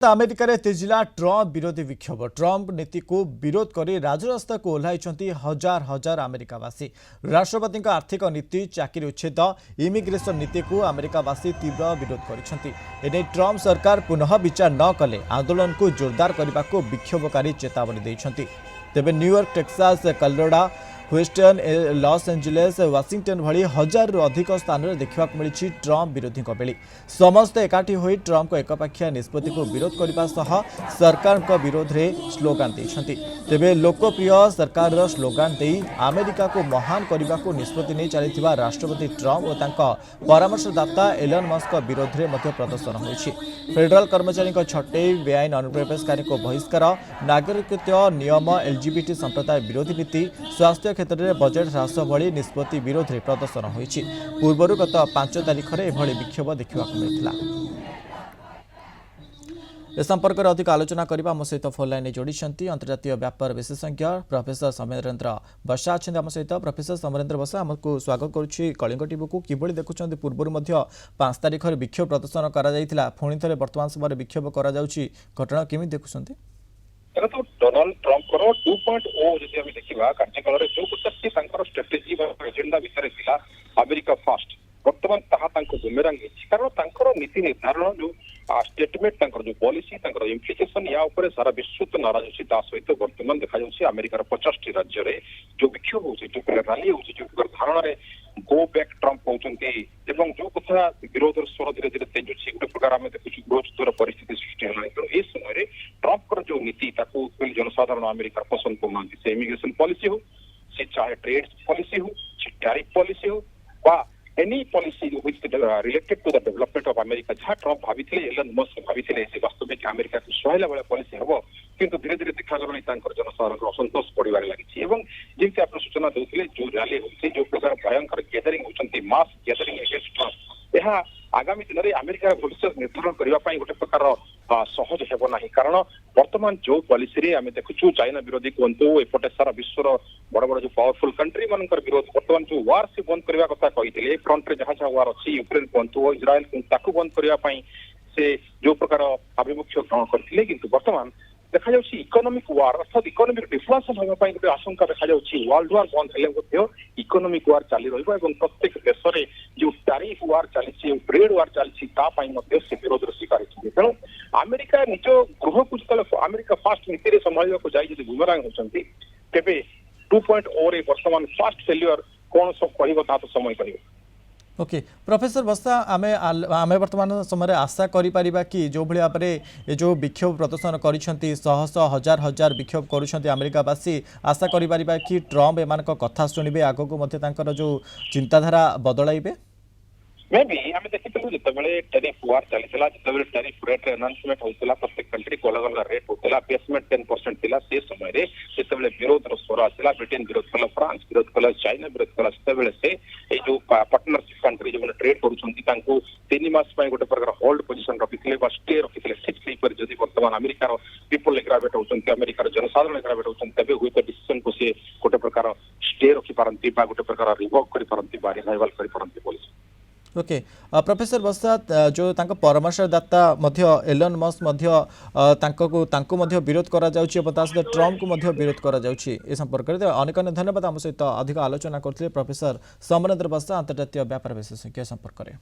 अमेरिकार तेजिला ट्रम्प विरोधी विक्षोभ ट्रम्प नीति को विरोध कर राजरास्ता को ओह्लाई हजार हजार अमेरिकावासी राष्ट्रपति आर्थिक नीति चाकरी उच्छेद इमिग्रेशन नीति को अमेरिकावासी तीव्र विरोध कर ट्रम्प सरकार पुनः विचार न कले आंदोलन को जोरदार करने को विक्षोभकारी चेतावनी देते। तेबे New York Texas Colorado Houston Los Angeles Washington भली हजार अधिक स्थान में देखा मिली ट्रम्प विरोधी बेली समस्ते एकाठी हो ट्रम्प को एकपाखिया निष्पत्ति को विरोध करने सरकार विरोध में स्लोगान देते। तेबे लोकप्रिय सरकार स्लोगान दे अमेरिका को महान करने को निष्पत्ति नहीं चली राष्ट्रपति ट्रम्प और परामर्शदाता एलन मस्क विरोध में प्रदर्शन होती। फेडरल कर्मचारी छटई बेआईन अनुप्रवेशकारी को बहिष्कार नागरिकत्व नियम एलजीबीटी संप्रदाय विरोधी नीति स्वास्थ्य क्षेत्र में बजेट ह्रास भली निष्पत्ति विरोध में प्रदर्शन होती। पूर्व गत 5 तारिख में एभली विक्षोभ देखा मिलता। ए संपर्क में अधिक आलोचना करने आम सहित फोन लाइन जोड़ी अंतर्जातीय व्यापार विशेषज्ञ प्रोफेसर समरेन्द्र बसा अच्छा आम सहित। प्रोफेसर समरेन्द्र बसा आमको स्वागत करुच्ची कलिंग टीवी को किभली देखुं पूर्व 5 तारिख विक्षोभ प्रदर्शन करा पुणी थे वर्तमान समय विक्षोभ करा घटना केमी देखुं? तो डोनाल्ड ट्रम्प 2.0 जदि आम देखा कार्यकाल जो कुछ स्ट्रेटेजी एजेंडा भितर था अमेरिका फास्ट बर्तमान बुमेरांग कारण नीति निर्धारण जो स्टेटमेंट जो पॉलिसी इम्प्लिकेशन या सारा विश्व तो नाराज अच्छी सहित बर्तमान देखा अमेरिकार 50 राज्य में जो विक्षोभ हो जो रैली हो जो धारणा गो बैक ट्रम्प होती जो कथा विरोध स्वर धीरे धीरे तेज अच्छी गोटे प्रकार आम देखु गृहस्तर परिस्थिति सृष्टि है। तेणु ये समय ट्रम्प जो नीति जनसाधारण अमेरिकार पसंद करूना से इमिग्रेशन पॉलिसी हो से चाहे ट्रेड पॉलिसी हो टैरिफ पॉलिसी हो any policy related to the development of America जहाँ ट्रम्प भाभी एलन मस्क भाभी वास्तविक अमेरिका को सुहाइला भाया पॉलिसी हम किंतु धीरे धीरे देखा जनसाधारण असंतोष बढ़वे लगी जमी आप सूचना देते जो रैली होती जो प्रकार भयंकर गैदरिंग होती मास गैदरिंग अगेंस्ट ट्रम्प यह आगामी दिन में अमेरिका भविष्य निर्धारण करने गोटे प्रकार सहज हेबना कारण वर्तमान जो पॉलिसी आम देखु चाइना विरोधी कहतु एपटे सारा विश्वर बड़ बड़ जो पावरफुल कंट्री मान विरोध वर्तमान जो वार से बंद करने कथा कहते फ्रंट में जहाँ वार अच्छी यूक्रेन कहतु इज्राएल बंद करने से जो प्रकार आभिमुख्य ग्रहण करते कि वर्तमान देखा इकोनॉमिक वार अर्थात इकोनॉमिक डिफ्लेशन होगापी गोटे आशंका देखा वर्ल्ड वार बंद हेले इकोनॉमिक वार चली प्रत्येक देश में जो टैरिफ वार चली ट्रेड वार चली से विरोध स्वीकार तेणु अमेरिका निज गृह को जो अमेरिका फास्ट नीति संभाल जाए बुमेरांग होती तेरे 2.0 वर्तमान फास्ट फेल्युअर कौन सब कह तो समय कह। ओके प्रोफेसर बस्ता आमे वर्तमान समय आशा करिपरिबा कि जो भली भाव में जो विक्षोभ प्रदर्शन करिसेंती शह शह हजार हजार विक्षोभ करुछंती अमेरिकावासी आशा करिपरिबा कि ट्रम्प एमान कथा शुणिबे आगो मध्य तांकर जो चिंताधारा बदलाइबे मे भी आम देखिलु जिते टैरिफ वार चली जिते टैरिफ रेट अनाउंसमेंट होता प्रत्येक कंट्री को अलग अलग रेट होता बेसमेंट 10% थिला से समय जिते विरोध स्वर आसला ब्रिटेन विरोध कला फ्रांस विरोध कला चाइना विरोध कला से जो पार्टनरशिप कंट्री जो ट्रेड करूँ 3 मास गोटे प्रकार होल्ड पोजिशन रखी स्टे रखी ठीक जब वर्तमान अमेरिकार पीपल ग्रावेट होती अमेरिकार जनसाधारण ग्रावेट होती हुए तो डिसीजन को सी गोटे प्रकार स्टे रखिपारती गोटे प्रकार रिवोक करपारती रिवाइवल करपारती पॉलिसी। ओके प्रोफेसर बसा जो परामर्शदाता एलन मस्क विरोध करा सहित ट्रम्प को विरोध करा संपर्क में अनेक अनेक धन्यवाद आम सहित अधिक आलोचना करते प्रोफेसर समरेन्द्र बसा अंतर्जातीय व्यापार विशेषज्ञ संपर्क में।